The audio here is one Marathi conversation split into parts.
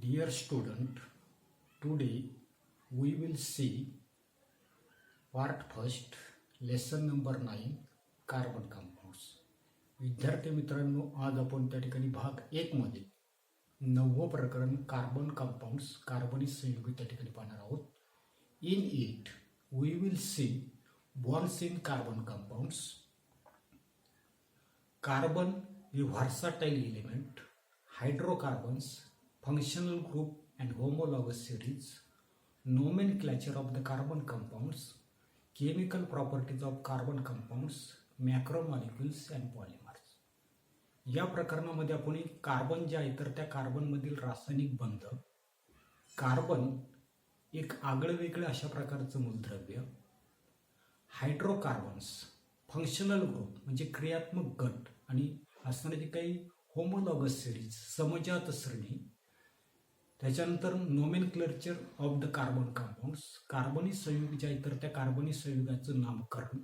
Dear student, today we will see part first, lesson number 9, carbon compounds. विद्यार्थी मित्रांनो, आज आपण त्या ठिकाणी भाग 1 मध्ये 9व प्रकरण कार्बन कंपाऊंड्स, कार्बनी संयुगे त्या ठिकाणी पाहणार आहोत. In it we will see bonds in carbon compounds. Carbon a versatile element, hydrocarbons, functional group and homologous series, nomenclature of the carbon compounds, chemical properties of carbon compounds, macromolecules and polymers. या प्रकरणामध्ये आपण कार्बन जे आहे तर त्या कार्बनमधील रासायनिक बंध, कार्बन एक आगळं-वेगळं अशा प्रकारचं मूलद्रव्य, हायड्रोकार्बन्स, फंक्शनल ग्रुप म्हणजे क्रियात्मक गट आणि असणारे काही होमोलॉगस सिरीज समजात श्रेणी, त्याच्यानंतर nomenclature of the carbon compounds, कार्बनी संयुग जे आहे तर त्या कार्बनी संयुगाचं नामकरण,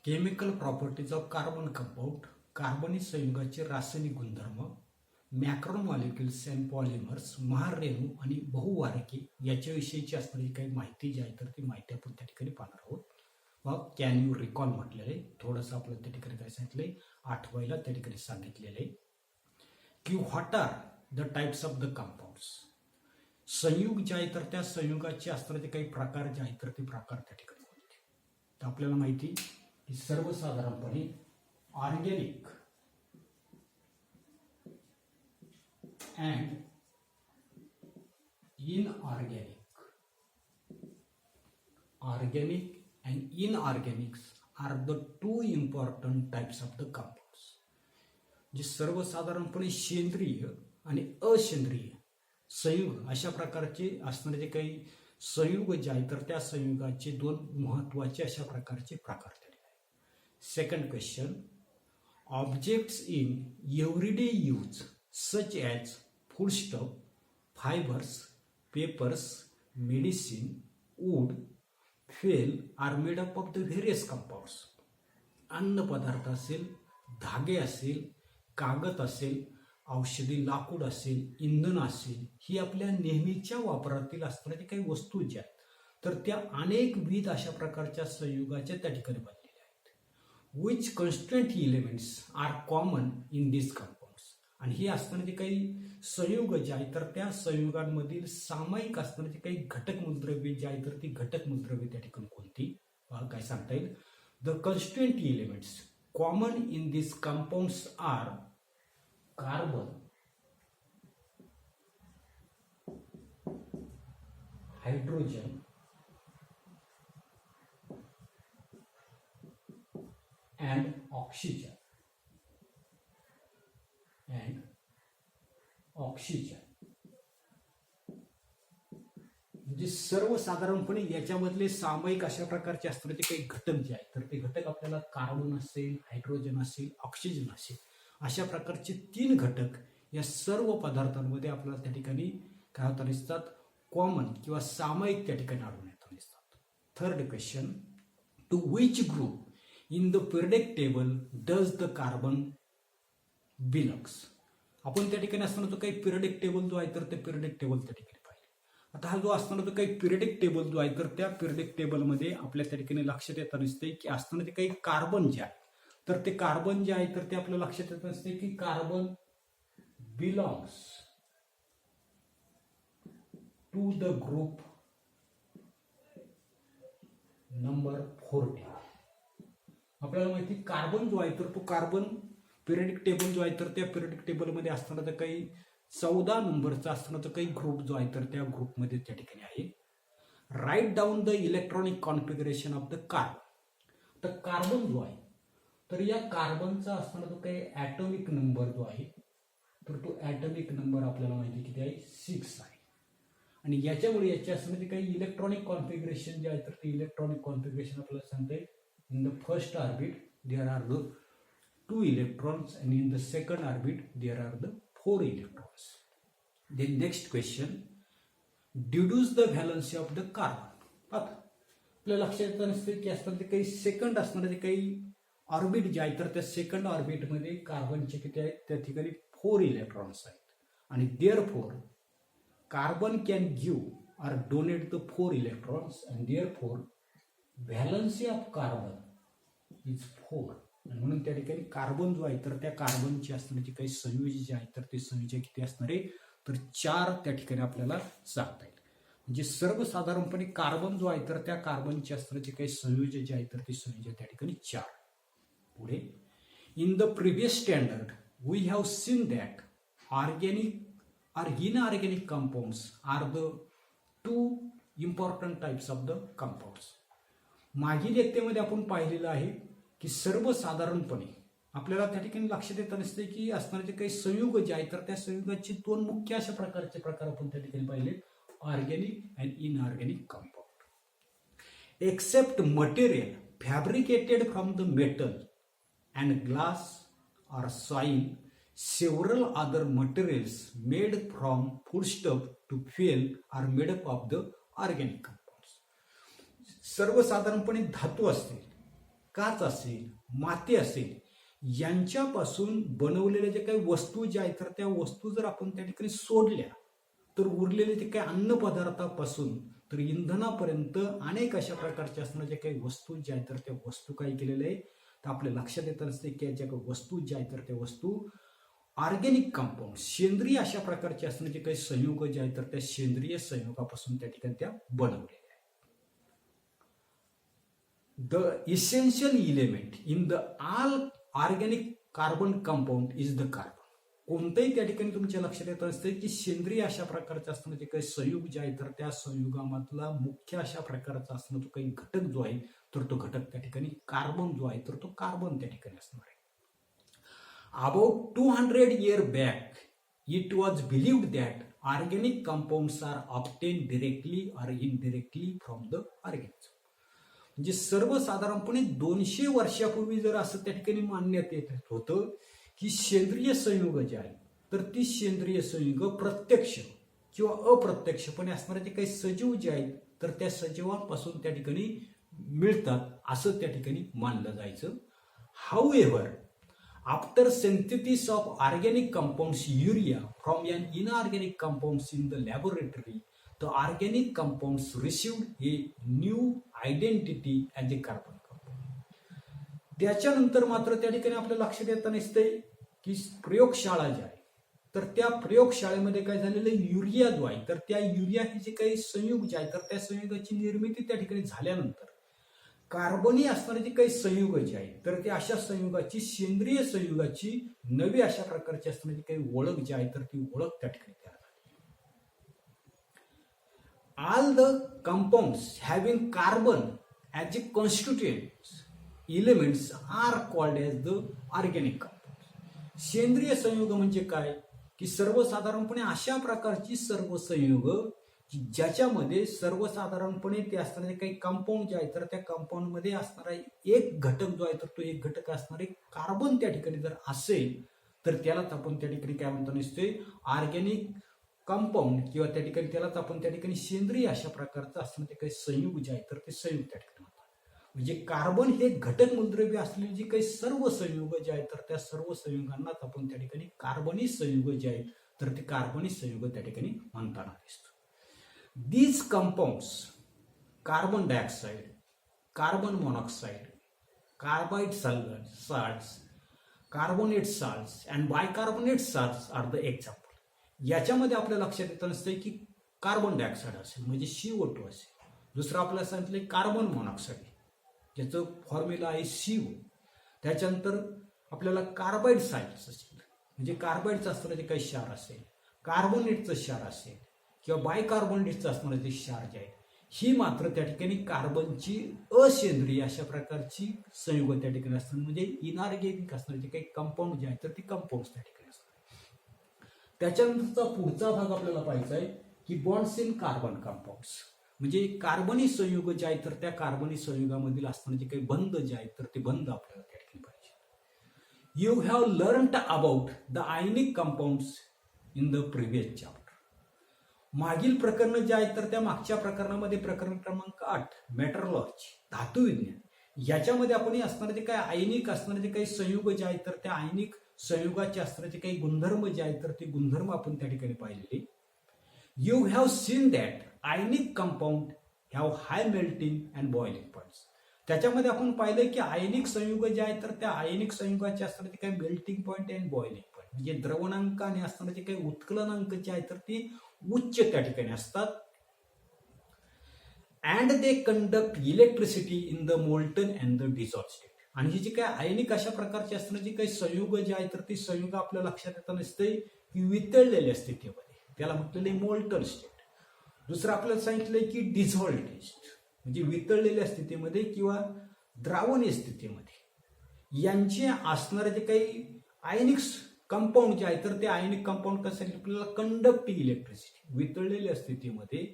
chemical properties of carbon compound, कार्बनी संयुगाचे रासायनिक गुणधर्म, मॅक्रोमॉलिक्युल्स अँड पॉलिमर्स, महारेणू आणि बहुवारके याच्याविषयीची असणारी काही माहिती जी आहे तर ती माहिती आपण त्या ठिकाणी पाहणार आहोत. मग कॅन यू रिकॉल म्हटलेलं आहे, थोडंसं आपलं त्या ठिकाणी काय सांगितलंय, आठवायला त्या ठिकाणी सांगितलेलं आहे की what are the types of the compounds. संयुग जे आहे तर त्या संयुगाचे असणारे काही प्रकार जे आहेत तर ते प्रकार त्या ठिकाणी होते. तर आपल्याला माहिती की सर्वसाधारणपणे organic and inorganic. Organic and inorganics are the two important types of the compounds. जे सर्वसाधारणपणे सेंद्रिय आणि असेंद्रिय संयुग अशा प्रकारचे असणारे जे काही संयुग जे आहेत तर त्या संयुगाचे दोन महत्वाचे अशा प्रकारचे प्रकार दिले आहेत. Second question, objects in everyday use such as foodstuff, fibers, papers, medicine, wood, fuel are made up of the various compounds. अन्न पदार्थ असेल, धागे असेल, कागद असेल, औषधी लाकूड असेल, इंधन असेल, ही आपल्या नेहमीच्या वापरातील असणाऱ्या काही वस्तू ज्या आहेत तर त्या अनेकविध अशा प्रकारच्या संयुगाच्या त्या ठिकाणी बनलेल्या आहेत. Which constant elements are common in this compound. आणि हे असणारे काही संयुग जे आहे तर त्या संयुगांमधील सामायिक असणारे काही घटक मूलद्रव्ये जे आहे तर ती घटक मूलद्रव्ये त्या ठिकाणी कोणती काय सांगता येईल. The constant elements common in this compounds are carbon, hydrogen and oxygen. म्हणजे सर्वसाधारणपणे याच्यामधले सामायिक अशा प्रकारचे असणारे काही घटक जे आहेत तर ते घटक आपल्याला कार्बन असेल, हायड्रोजन असेल, ऑक्सिजन असेल अशा प्रकारचे 3 घटक या सर्व पदार्थांमध्ये आपल्याला त्या ठिकाणी काय होता दिसतात, कॉमन किंवा सामायिक त्या ठिकाणी आढळून येतात दिसतात. Third question, to which group in the periodic table does the carbon belongs. आपण त्या ठिकाणी असताना जो काही पिरियडिक टेबल जो आहे तर ते पिरियडिक टेबल त्या ठिकाणी पाहिजे. आता हा जो असताना जो काही पिरियडिक टेबल जो आहे तर त्या पिरियडिक टेबलमध्ये आपल्या त्या ठिकाणी लक्षात येत नसते की असताना ते काही कार्बन जे आहे तर ते कार्बन जे आहे तर ते आपल्या लक्षात येत नसते की carbon belongs to the group number 40. आपल्याला माहिती कार्बन जो आहे तर तो कार्बन पिरियडिक टेबल जो आहे तर त्या पिरियडिक टेबलमध्ये असताना तर काही 14 नंबरचा असताना तर काही ग्रुप जो आहे तर त्या ग्रुपमध्ये त्या ठिकाणी आहे. Write down the electronic configuration of the carbon. तर कार्बन जो आहे तर या कार्बनचा असताना तो काही ॲटॉमिक नंबर जो आहे तर तो ॲटॉमिक नंबर आपल्याला माहिती किती आहे, 6 आहे. आणि याच्यामुळे याच्या असणारे काही इलेक्ट्रॉनिक कॉन्फिगरेशन जे आहे तर ते इलेक्ट्रॉनिक कॉन्फिगरेशन आपल्याला सांगते. In the first orbit there are the 2 electrons and in the second orbit there are the 4 electrons. Then next question, deduce the valency of the carbon. आपल्या लक्षात नसते की असतात ते काही सेकंड असणारे काही ऑर्बिट जे आहे तर त्या सेकंड ऑर्बिटमध्ये कार्बनचे किती आहेत त्या ठिकाणी 4 इलेक्ट्रॉन्स आहेत आणि therefore carbon can give or donate the 4 electrons and therefore valency of carbon is 4. म्हणून त्या ठिकाणी कार्बन जो आहे तर त्या कार्बनची असणारे काही संयोजी जे आहेत तर ते संयोजी किती असणार आहे तर 4 त्या ठिकाणी आपल्याला सांगता येईल. म्हणजे सर्वसाधारणपणे कार्बन जो आहे तर त्या कार्बनची असणारे काही संयोजी जे आहेत तर ते संयोजी त्या ठिकाणी 4. पुढे in the previous standard we have seen that organic or inorganic compounds are the 2 important types of the compounds. मागील एकतेमध्ये आपण पाहिलेलं आहे की सर्वसाधारणपणे आपल्याला त्या ठिकाणी लक्षात येत नसते की असणारे काही संयुग जे आहेत तर त्या संयुगाचे 2 मुख्य अशा प्रकारचे प्रकार आपण त्या ठिकाणी पाहिले, organic and inorganic compound. Except material fabricated from the metal and glass or soil, several other materials made from foodstuff to fuel are made up of the organic compounds. सर्वसाधारणपणे धातू असतील, काच असेल, माती असेल यांच्यापासून बनवलेल्या जे काही वस्तू ज्या आहेत तर त्या वस्तू जर आपण त्या ठिकाणी सोडल्या तर उरलेले जे काही अन्न पदार्थापासून तर इंधनापर्यंत अनेक अशा प्रकारच्या असणाऱ्या ज्या काही वस्तू ज्या आहेत तर त्या वस्तू काय केलेल्या आहे तर आपल्या लक्षात येत असते की ज्या काही वस्तू ज्या आहेत तर त्या वस्तू ऑर्गॅनिक कंपाऊंड सेंद्रिय अशा प्रकारचे असणारे जे काही संयुग जे आहेत तर त्या सेंद्रिय संयुगापासून त्या ठिकाणी त्या बनवलेल्या आहेत. The essential element in the all organic carbon compound is the carbon. कोणत्याही त्या ठिकाणी तुमच्या लक्षात येत असते की सेंद्रिय अशा प्रकारचे असणारे जे काही संयुग जे आहेत तर त्या संयुगामधला मुख्य अशा प्रकारचा असणारा जो काही घटक जो आहे तर तो घटक त्या ठिकाणी कार्बन जो आहे तर तो कार्बन त्या ठिकाणी असणार आहे. About 200 years back, it was believed that organic compounds are obtained directly or indirectly from the organism. म्हणजे सर्वसाधारणपणे 200 वर्षापूर्वी जर असं त्या ठिकाणी मानण्यात येत होतं की सेंद्रिय संयुग जे आहे तर ती सेंद्रिय संयुग प्रत्यक्ष किंवा अप्रत्यक्षपणे असणारे जे काही सजीव जे आहेत तर त्या सजीवांपासून त्या ठिकाणी मिळतात असं त्या ठिकाणी मानलं जायचं. However, after synthesis of organic compounds urea from an inorganic compounds in the laboratory, the organic compounds received a new identity as a carbon compound. त्याच्यानंतर मात्र त्या ठिकाणी आपल्या लक्षात येत नसते की प्रयोगशाळा जी आहे तर त्या प्रयोगशाळेमध्ये काय झालेलं युरिया जो आहे तर त्या युरिया हे जे काही संयुग जे आहे तर त्या संयुगाची निर्मिती त्या ठिकाणी झाल्यानंतर कार्बनी असणारे जे काही संयुग जे आहेत तर ते अशा संयुगाची सेंद्रिय संयुगाची नवी अशा प्रकारची असणारी काही ओळख जी आहे तर ती ओळख त्या ठिकाणी तयार झाली. All the compounds having carbon as a constituents elements are called as the organic compound. सेंद्रिय संयुग म्हणजे काय की सर्वसाधारणपणे अशा प्रकारची सर्व संयुग ज्याच्यामध्ये सर्वसाधारणपणे ते असणारे काही कंपाऊंड जे आहे तर त्या कंपाऊंड मध्ये असणारा एक घटक जो आहे तर तो एक घटक असणारे कार्बन त्या ठिकाणी जर असेल तर त्यालाच आपण त्या ठिकाणी काय म्हणतो नसते ऑर्गॅनिक कंपाऊंड किंवा त्या ठिकाणी त्यालाच आपण त्या ठिकाणी सेंद्रिय अशा प्रकारचं असणारे काही संयुग जे आहे तर ते संयुग त्या ठिकाणी म्हणतात. म्हणजे कार्बन हे घटक मूलद्रव्य असलेले जे काही सर्व संयुग जे आहेत तर त्या सर्व संयुगांनाच आपण त्या ठिकाणी कार्बनी संयुग जे आहेत तर ते कार्बनी संयुग त्या ठिकाणी म्हणताना दिसतो. These compounds, carbon dioxide, carbon monoxide, carbide salts, carbonate salts and bicarbonate salts are the example. याच्यामध्ये आपल्या लक्षात येत नसते की कार्बन डायऑक्साईड असेल म्हणजे CO2 असेल. दुसरं आपल्याला सांगितलं कार्बन मोनॉक्साईड ज्याचं फॉर्म्युला आहे CO. त्याच्यानंतर आपल्याला कार्बाइड साल्ट्स असेल म्हणजे कार्बाइडचं असणारं जे काही क्षार असेल, कार्बोनेटचं क्षार असेल किंवा बायकार्बोनेटचं असणारं जे क्षार जे आहे ही मात्र त्या ठिकाणी कार्बनची असेंद्रिय अशा प्रकारची संयुग त्या ठिकाणी असतात. म्हणजे इनऑर्गॅनिक असणारे जे काही कंपाऊंड जे आहेत तर ते कंपाऊंड त्या ठिकाणी असतात. त्याच्यानंतरचा पुढचा भाग आपल्याला पाहायचा आहे की बॉन्ड्स इन कार्बन कंपाऊंड्स म्हणजे कार्बनी संयुग जे आहेत तर त्या कार्बनी संयुगामधील असणारे जे काही बंध जे आहेत तर ते बंध आपल्याला त्या ठिकाणी पाहिजे. You have learned about the ionic compounds in the previous chapter. मागील प्रकरण जे आहेत तर त्या मागच्या प्रकरणामध्ये प्रकरण क्रमांक 8 मेट्रोलॉजी धातू विज्ञान याच्यामध्ये आपण असणारे जे काही आयनिक असणारे जे काही संयुग जे आहेत तर त्या आयनिक संयुगाचे असणारे काही गुणधर्म जे आहेत तर ते गुणधर्म आपण त्या ठिकाणी पाहिलेले. You have seen that ionic compound have high melting and boiling points. त्याच्यामध्ये आपण पाहिलं की आयनिक संयुग जे आहेत तर त्या आयनिक संयुगाचे असणारे काही melting point and boiling point म्हणजे द्रवणांक आणि असणारे काही उत्कलनांक जे आहेत तर ते उच्च त्या ठिकाणी असतात. And they conduct electricity in the molten and the dissolved state. आणि ही जी काही आयनिक अशा प्रकारची असणारी काही संयुग जे आहेत तर ती संयुग आपल्या लक्षात येतं नसते की वितळलेल्या स्थितीमध्ये, त्याला म्हटलेले मोल्टन स्टेट. दुसरं आपल्याला सांगितलंय की डिझॉल्व्ड स्टेट म्हणजे वितळलेल्या स्थितीमध्ये किंवा द्रावणीय स्थितीमध्ये यांचे असणारे जे काही आयनिक कंपाऊंड जे आहे तर ते आयनिक कंपाऊंड कसं आपल्याला कंडक्ट इलेक्ट्रिसिटी वितळलेल्या स्थितीमध्ये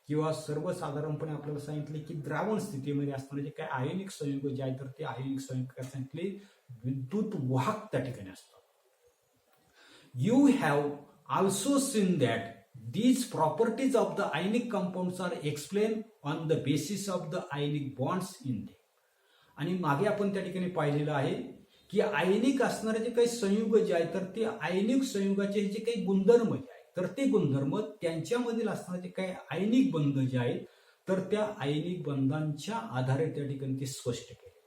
किंवा सर्वसाधारणपणे आपल्याला सांगितले की द्रावण स्थितीमध्ये असणारे जे काही आयनिक संयुग जे आहे तर ते आयनिक संयुग काय सांगितले विद्युत वाहक त्या ठिकाणी असतात. You have also seen that these properties of the ionic compounds are explained on the basis of the ionic bonds in them. आणि मागे आपण त्या ठिकाणी पाहिलेलं आहे की आयनिक असणारे जे काही संयुग जे आहे तर ते आयनिक संयुगाचे जे काही गुणधर्म जे आहेत तर ते गुणधर्म त्यांच्यामधील असणारे जे काही आयनिक बंध जे आहेत तर त्या आयनिक बंधांच्या आधारे त्या ठिकाणी ते स्पष्ट केले.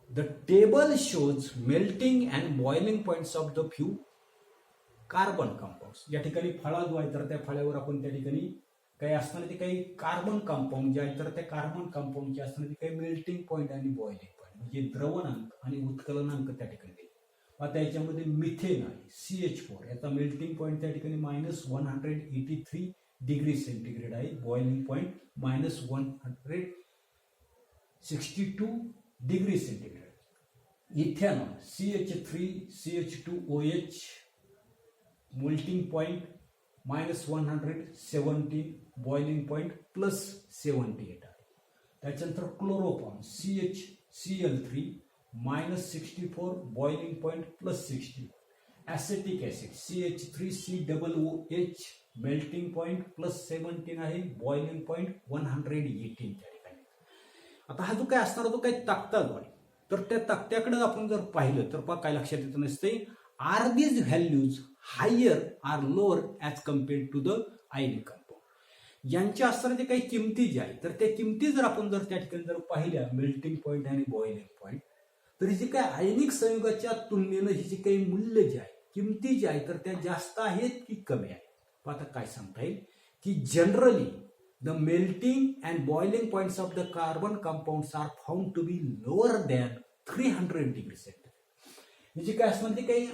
The table shows melting and boiling points of the few carbon compounds. या ठिकाणी फळा जो आहे तर त्या फळ्यावर आपण त्या ठिकाणी काही असणारे ते काही कार्बन कंपाऊंड जे आहे तर त्या कार्बन कंपाऊंडचे असणारे काही मेल्टिंग पॉईंट आणि बॉइलिंग पॉईंट म्हणजे द्रवणांक आणि उत्कलनांक त्या ठिकाणी दिले. आता याच्यामध्ये मिथेन आहे CH4 याचा मेल्टिंग पॉईंट त्या ठिकाणी -183 डिग्री सेंटीग्रेड आहे, boiling point -162 degree centigrade. Ethanol CH3CH2OH melting point -117 boiling point +78 आहे. त्याच्यानंतर chloroform CHCl3 -64 boiling point +60. Acetic acid CH3COOH melting point +17 आहे, बॉइलिंग पॉइंट 118 त्या ठिकाणी. आता हा जो काय असणार तो काही तक्ता जो आहे तर त्या तक्त्याकडे आपण जर पाहिलं तर काय लक्षात येत नसते are these values higher or lower as compared to the ionic compound. यांच्या असणाऱ्या काही किमती ज्या आहेत तर त्या किमती जर आपण जर त्या ठिकाणी जर पाहिल्या मेल्टिंग पॉईंट आणि बॉइलिंग पॉईंट तर ही जी काही आयनिक संयुगाच्या तुलनेनं ही जी काही मूल्य जे आहे किमती जे आहे तर त्या जास्त आहेत की कमी आहेत. आता काय सांगता येईल की generally the melting and boiling points of the carbon compounds are found to be lower than 300 degree centigrade. ही जी काय असणार ती काही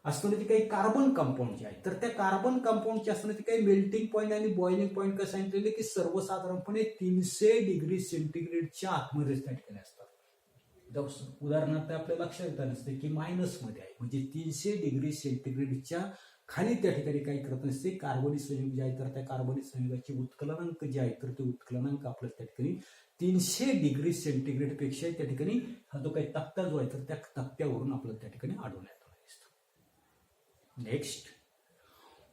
असणारे काही कार्बन कंपाऊंड जे आहेत तर त्या कार्बन कंपाऊंडचे असणारे काही मेल्टिंग पॉईंट आणि बॉइलिंग पॉईंट कसं सांगितलेले की सर्वसाधारणपणे 300 डिग्री सेंटीग्रेडच्या आतमध्ये त्या ठिकाणी असतात. उदाहरणार्थ आपल्या लक्षात येत नसते की मायनसमध्ये आहे म्हणजे 300 डिग्री सेंटीग्रेडच्या खाली त्या ठिकाणी काही करत नसते. कार्बनी संयुग जे आहे तर त्या कार्बनी संयुगाचे उत्कलनांक जे आहेत तर ते उत्कलनांक आपल्याला त्या ठिकाणी 300 डिग्री सेंटीग्रेड पेक्षा त्या ठिकाणी हा जो काही तक्ता जो आहे तर त्या तक्त्यावरून आपल्याला त्या ठिकाणी आढळण्यात. Next,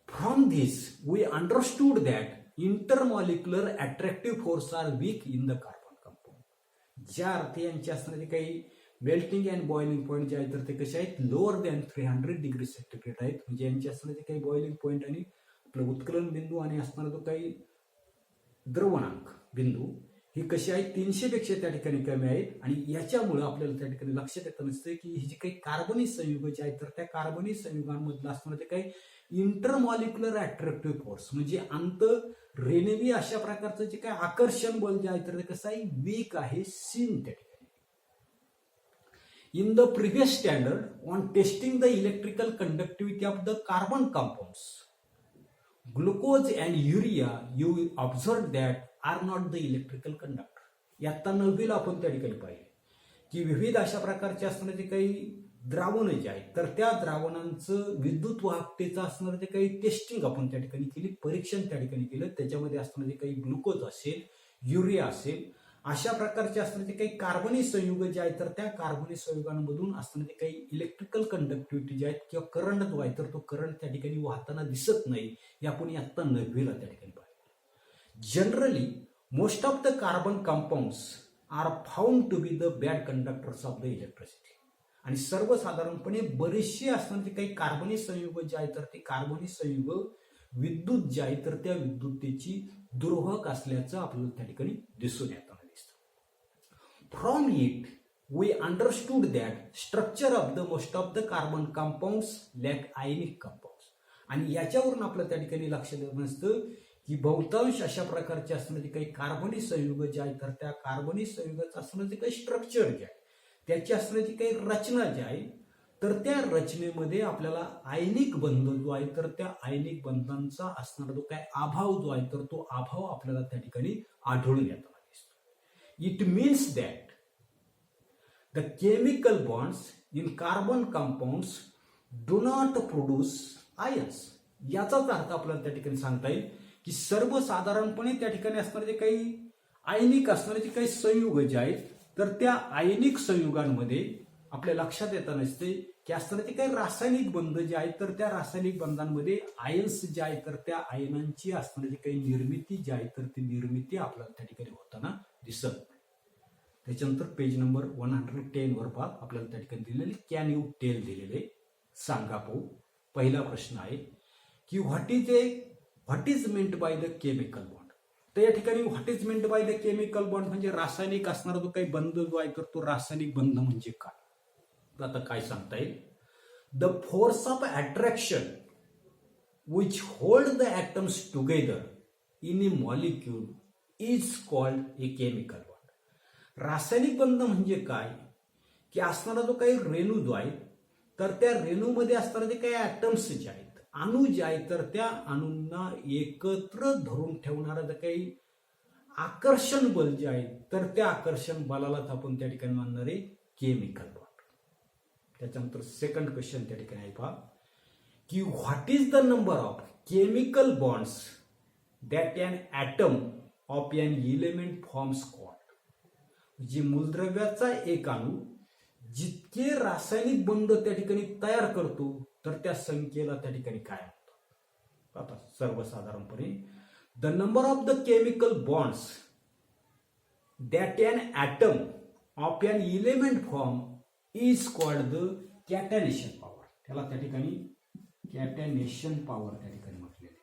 from this we understood that intermolecular attractive force are weak in the carbon compound. ज्या अर्थी यांचे असणारे काही मेल्टिंग अँड बॉइलिंग पॉईंट जे आहेत तर ते कसे आहेत लोअर दॅन 300 डिग्री सेंटीग्रेड आहेत म्हणजे यांचे असणारे काही बॉइलिंग पॉईंट आणि आपलं उत्कलन बिंदू आणि असणारा जो काही द्रवणांक बिंदू ही कशी आहे 300 पेक्षा त्या ठिकाणी कमी आहेत. आणि याच्यामुळे आपल्याला त्या ठिकाणी लक्षात येत नसते की ही जी काही कार्बनी संयुग जे आहेत तर त्या कार्बनी संयुगांमधलं असणारे काही इंटरमॉलिक्युलर अट्रॅक्टिव्ह फोर्स म्हणजे आंतररेणवी अशा प्रकारचं जे काही आकर्षण बल जे आहे तर ते कसं आहे वीक आहे सीन त्या ठिकाणी. In the previous standard on testing the electrical conductivity of the carbon compounds, glucose and urea, you observed that are not the electrical conductor. यात्ता 9वीला आपण त्या ठिकाणी पाहिले की विविध अशा प्रकारचे असणारे काही द्रावण जे आहेत तर त्या द्रावणांचं विद्युत वाहकतेचं असणारं जे काही टेस्टिंग आपण त्या ठिकाणी केली, परीक्षण त्या ठिकाणी केलं. त्याच्यामध्ये असणारे काही ग्लुकोज असेल, युरिया असेल, अशा प्रकारचे असणारे काही कार्बनी संयुग जे आहेत तर त्या कार्बनी संयुगांमधून असणारे काही इलेक्ट्रिकल कंडक्टिव्हिटी जे आहेत किंवा करंट जो आहे तर तो करंट त्या ठिकाणी वाहताना दिसत नाही हे आपण आत्ता 9वीला त्या ठिकाणी पाहिलं. Generally most of the carbon compounds are found to be the bad conductors of the electricity. आणि सर्वसाधारणपणे बरेचसे असणारे काही कार्बनी संयुग जे आहेत तर ते कार्बनी संयुग विद्युत जे आहे तर त्या विद्युतेची दुर्वाहक असल्याचं आपल्याला त्या ठिकाणी दिसून येताना दिसतं. From it we understood that structure of the most of the carbon compounds lack ionic compounds. आणि याच्यावरून आपलं त्या ठिकाणी लक्षात येत नसतं की बहुतांश अशा प्रकारचे असणारे काही कार्बनी संयुग जे आहेत तर त्या कार्बनी संयुगाचं असणारे काही स्ट्रक्चर जे आहे त्याची असणारी काही रचना जी आहे तर त्या रचनेमध्ये आपल्याला आयनिक बंध जो आहे तर त्या आयनिक बंधांचा असणारा जो काय अभाव जो आहे तर तो अभाव आपल्याला त्या ठिकाणी आढळून येताना दिसतो. It means that the chemical bonds in carbon compounds do not produce ions. याचाच अर्थ आपल्याला त्या ठिकाणी सांगता येईल की सर्वसाधारणपणे त्या ठिकाणी असणारे काही आयनिक असणारे काही संयुग जे आहेत तर त्या आयनिक संयुगांमध्ये आपल्या लक्षात येता नसते की असणारे काही रासायनिक बंध जे आहेत तर त्या रासायनिक बंधांमध्ये आयन्स जे आहेत तर त्या आयनांची असणारी काही निर्मिती जी आहे तर ती निर्मिती आपल्याला त्या ठिकाणी होताना दिसत नाही. त्याच्यानंतर पेज नंबर 110 वर पहा आपल्याला त्या ठिकाणी दिलेले कॅन यू टेल दिलेले सांगा पाहू. पहिला प्रश्न आहे की what is meant by the chemical bond. तर या ठिकाणी what is meant by the chemical bond म्हणजे रासायनिक असणारा जो काही बंध जो आहे तर तो रासायनिक बंध म्हणजे काय. तर आता काय सांगता येईल. The force of attraction which hold the atoms together in a molecule is called a chemical bond. रासायनिक बंध म्हणजे काय की असणारा जो काही रेणू जो आहे तर त्या रेणूमध्ये असणारे काही ॲटम्स जे आहेत अणू जे आहेत तर त्या अणूंना एकत्र धरून ठेवणारं जे काही आकर्षण बल जे आहे तर त्या आकर्षण बलालाच आपण त्या ठिकाणी म्हणणारे केमिकल बॉन्ड. त्याच्यानंतर सेकंड क्वेश्चन त्या ठिकाणी आहे पहा की what is the number of chemical bonds that an atom of an element forms called. म्हणजे मूलद्रव्याचा एक अणू जितके रासायनिक बंध त्या ठिकाणी तयार करतो तर त्या संख्येला त्या ठिकाणी काय म्हणतात. आता सर्वसाधारणपणे the number of the chemical bonds that an atom of an element form is called the catenation power. त्याला त्या ठिकाणी कॅटॅनेशन पॉवर त्या ठिकाणी म्हटलेले.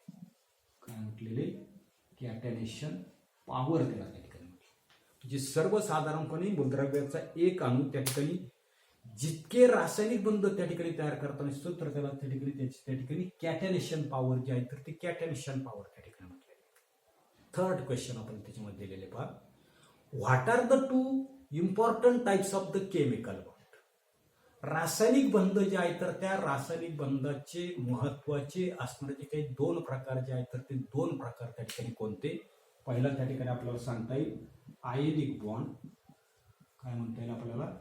काय म्हटलेले कॅटॅनेशन पॉवर त्याला त्या ठिकाणी म्हटले. म्हणजे सर्वसाधारणपणे मूलद्रव्याचा एक अणू त्या ठिकाणी जितके रासायनिक बंध त्या ठिकाणी तयार करताना असतो तर त्याला त्या ठिकाणी त्याची त्या ठिकाणी कॅटॅनेशन पॉवर जी आहे तर ती कॅटॅनेशन पॉवर त्या ठिकाणी म्हटलेली. थर्ड क्वेश्चन आपण त्याच्यामध्ये दिलेले पहा what are the two important types of the chemical bond. रासायनिक बंध जे आहेत तर त्या रासायनिक बंधाचे महत्वाचे असणारे जे काही दोन प्रकार जे आहेत तर ते दोन प्रकार त्या ठिकाणी कोणते. पहिला त्या ठिकाणी आपल्याला सांगता येईल आयनिक बॉन्ड. काय म्हणता येईल आपल्याला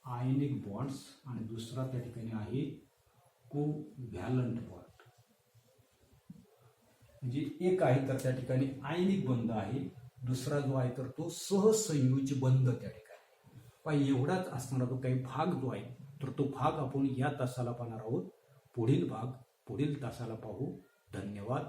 आयनिक बॉन्ड्स. आणि दुसरा त्या ठिकाणी आहे कोव्हॅलंट बॉन्ड. म्हणजे एक आहे तर त्या ठिकाणी आयनिक बंध आहे दुसरा जो आहे तर तो सहसंयोजी बंध त्या ठिकाणी. पण एवढाच असणारा जो काही भाग जो आहे तर तो भाग आपण या तासाला पाहणार आहोत. पुढील भाग पुढील तासाला पाहू. धन्यवाद.